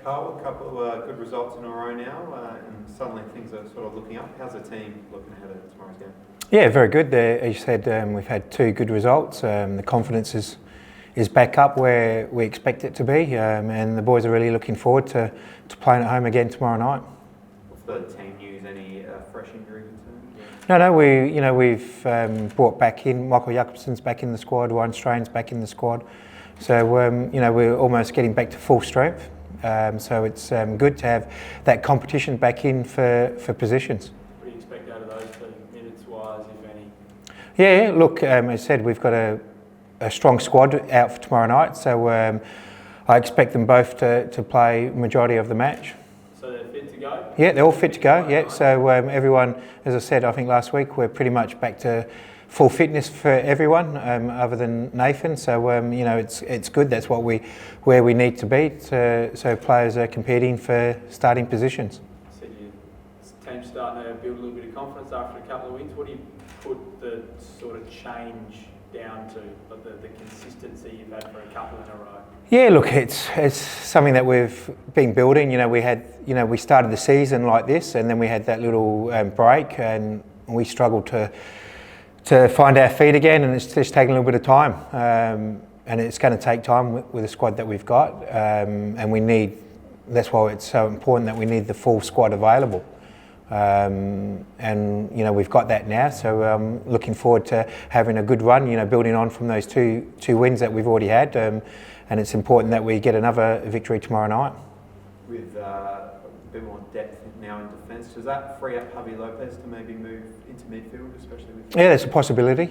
Carl, a couple of good results in a row now, and suddenly things are sort of looking up. How's the team looking ahead of tomorrow's game? Yeah, very good. As you said, we've had two good results. The confidence is back up where we expect it to be, and the boys are really looking forward to playing at home again tomorrow night. What's the team news? Any fresh injury concerns? No. We've brought back in Michael Jakobsen's back in the squad. Ryan Strain's back in the squad. So we're almost getting back to full strength. So it's good to have that competition back in for positions. What do you expect out of those two, minutes-wise, if any? Yeah, look, as I said, we've got a strong squad out for tomorrow night, so I expect them both to play majority of the match. So they're fit to go? Yeah, they're all fit to go, yeah. So everyone, as I said, I think last week, we're pretty much back to full fitness for everyone, other than Nathan. So it's good. That's where we need to be. So players are competing for starting positions. You said your team's starting to build a little bit of confidence after a couple of wins. What do you put the sort of change down to, like the consistency you've had for a couple in a row? Yeah, look, it's something that we've been building. We started the season like this, and then we had that little break, and we struggled to find our feet again, and it's just taking a little bit of time, and it's going to take time with the squad that we've got, and that's why it's so important that we need the full squad available, and we've got that now, so I'm looking forward to having a good run, building on from those two wins that we've already had, and it's important that we get another victory tomorrow night. With a bit more depth now in defence, does that free up Javi Lopez to maybe move into midfield, especially with? Yeah, there's a possibility.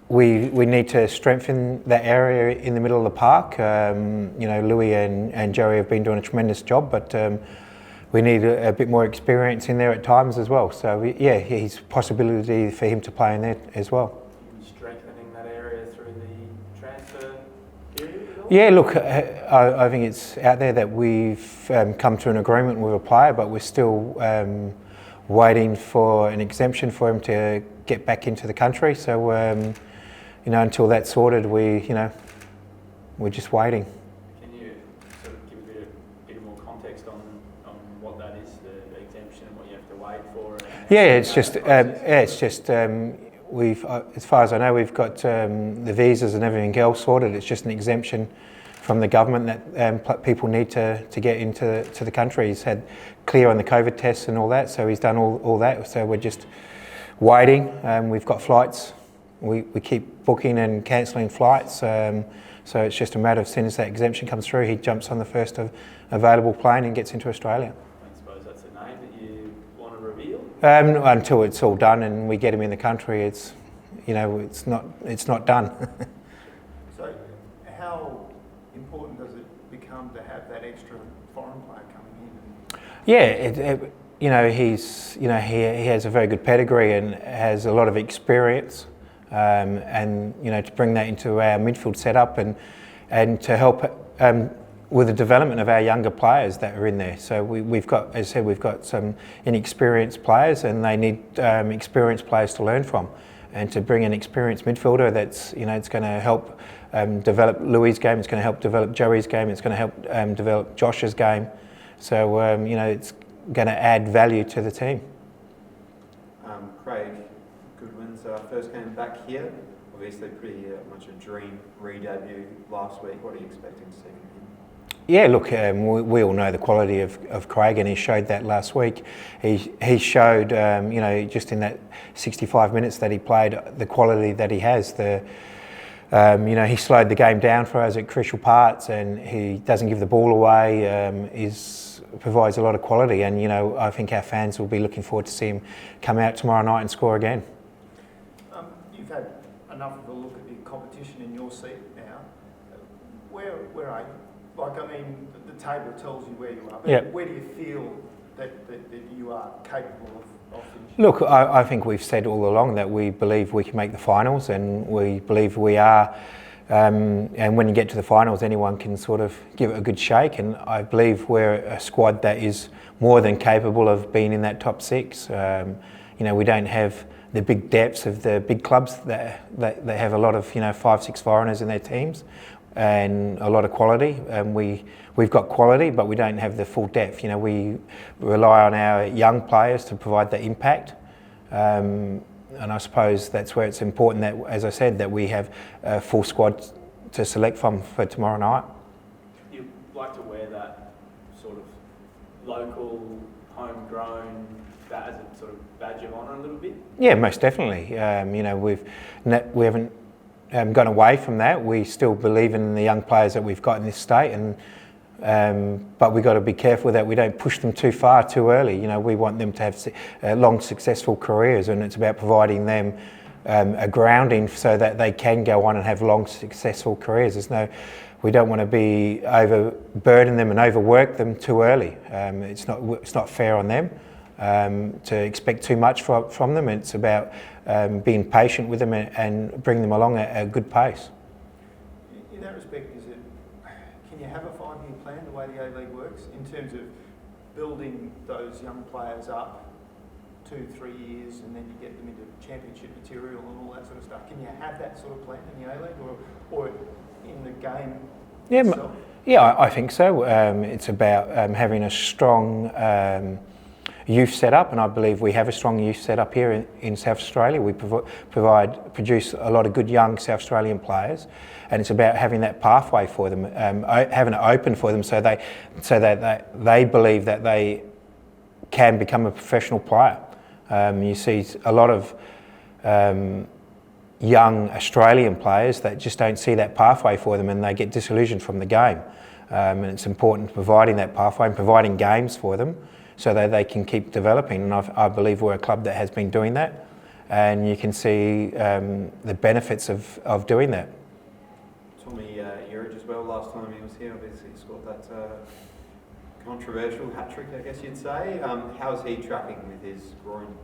We need to strengthen that area in the middle of the park. Louis and Joey have been doing a tremendous job, but we need a bit more experience in there at times as well. So yeah, he's a possibility for him to play in there as well. Strengthening that area through the transfer period at all? Yeah, look, I think it's out there that we've come to an agreement with a player, but we're still waiting for an exemption for him to get back into the country. So, until that's sorted, we're just waiting. Can you sort of give a bit more context on what that is, the exemption, and what you have to wait for? We've, as far as I know, we've got the visas and everything else sorted. It's just an exemption from the government that people need to get into the country. He's had clear on the COVID tests and all that, so he's done all that. So we're just waiting. We've got flights. We keep booking and cancelling flights. So it's just a matter of, as soon as that exemption comes through, he jumps on the first available plane and gets into Australia. I suppose that's a name that you want to reveal? Until it's all done and we get him in the country, it's not done. So how important does it become to have that extra foreign player coming in? Yeah, he has a very good pedigree and has a lot of experience, and to bring that into our midfield setup and to help with the development of our younger players that are in there. So we've got, as I said, we've got some inexperienced players, and they need experienced players to learn from. And to bring an experienced midfielder that's, it's going to help develop Louis' game, it's going to help develop Joey's game, it's going to help develop Josh's game. So, it's going to add value to the team. Craig, good wins. First game back here, obviously pretty much a dream re-debut last week. What are you expecting to see from him? Yeah, look, we all know the quality of Craig, and he showed that last week. He showed, just in that 65 minutes that he played, the quality that he has. He slowed the game down for us at crucial parts, and he doesn't give the ball away. Provides a lot of quality, and I think our fans will be looking forward to see him come out tomorrow night and score again. You've had enough of a look at the competition in your seat now. Where are you? The table tells you where you are, but yep. Where do you feel that you are capable of finishing? Look, I think we've said all along that we believe we can make the finals, and we believe we are. And when you get to the finals, anyone can sort of give it a good shake, and I believe we're a squad that is more than capable of being in that top six. We don't have the big depths of the big clubs that have a lot of 5-6 foreigners in their teams. and a lot of quality. We've got quality, but we don't have the full depth. You know, we rely on our young players to provide the impact. And I suppose that's where it's important that, as I said, that we have a full squad to select from for tomorrow night. You like to wear that sort of local, homegrown, that as a sort of badge of honour a little bit? Yeah, most definitely. You know, we haven't gone away from that. We still believe in the young players that we've got in this state, and but we've got to be careful that we don't push them too far too early. You know, we want them to have long, successful careers, and it's about providing them a grounding so that they can go on and have long, successful careers. We don't want to be overburden them and overwork them too early. It's not fair on them to expect too much from them. It's about being patient with them and bring them along at a good pace. In that respect, can you have a 5-year plan the way the A-League works in terms of building those young players up 2-3 years, and then you get them into championship material and all that sort of stuff? Can you have that sort of plan in the A-League or in the game itself? Yeah, I think so. It's about having a strong youth setup, and I believe we have a strong youth setup here in South Australia. We produce a lot of good young South Australian players, and it's about having that pathway for them, having it open for them, so that they believe that they can become a professional player. You see a lot of young Australian players that just don't see that pathway for them, and they get disillusioned from the game. And it's important providing that pathway and providing games for them so that they can keep developing. And I believe we're a club that has been doing that, and you can see the benefits of doing that. Tommy Urich as well, last time he was here, obviously he scored that controversial hat-trick, I guess you'd say. How's he tracking with his groin?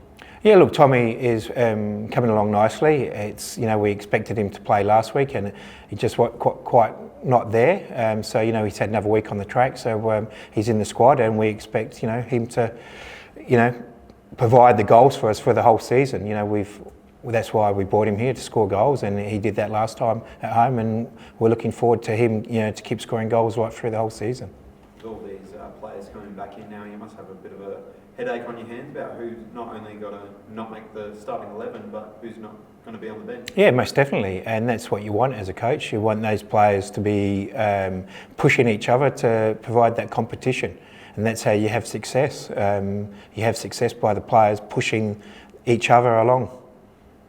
Yeah, look, Tommy is coming along nicely. It's, you know, we expected him to play last week, and he just was quite not there. So, you know, he's had another week on the track, so he's in the squad, and we expect, you know, him to, you know, provide the goals for us for the whole season. You know, that's why we brought him here, to score goals, and he did that last time at home, and we're looking forward to him, you know, to keep scoring goals right through the whole season. With all these players coming back in now, you must have a bit of a headache on your hands about who's not only got to not make the starting 11, but who's not going to be on the bench. Yeah, most definitely, and that's what you want as a coach. You want those players to be pushing each other to provide that competition, and that's how you have success. You have success by the players pushing each other along.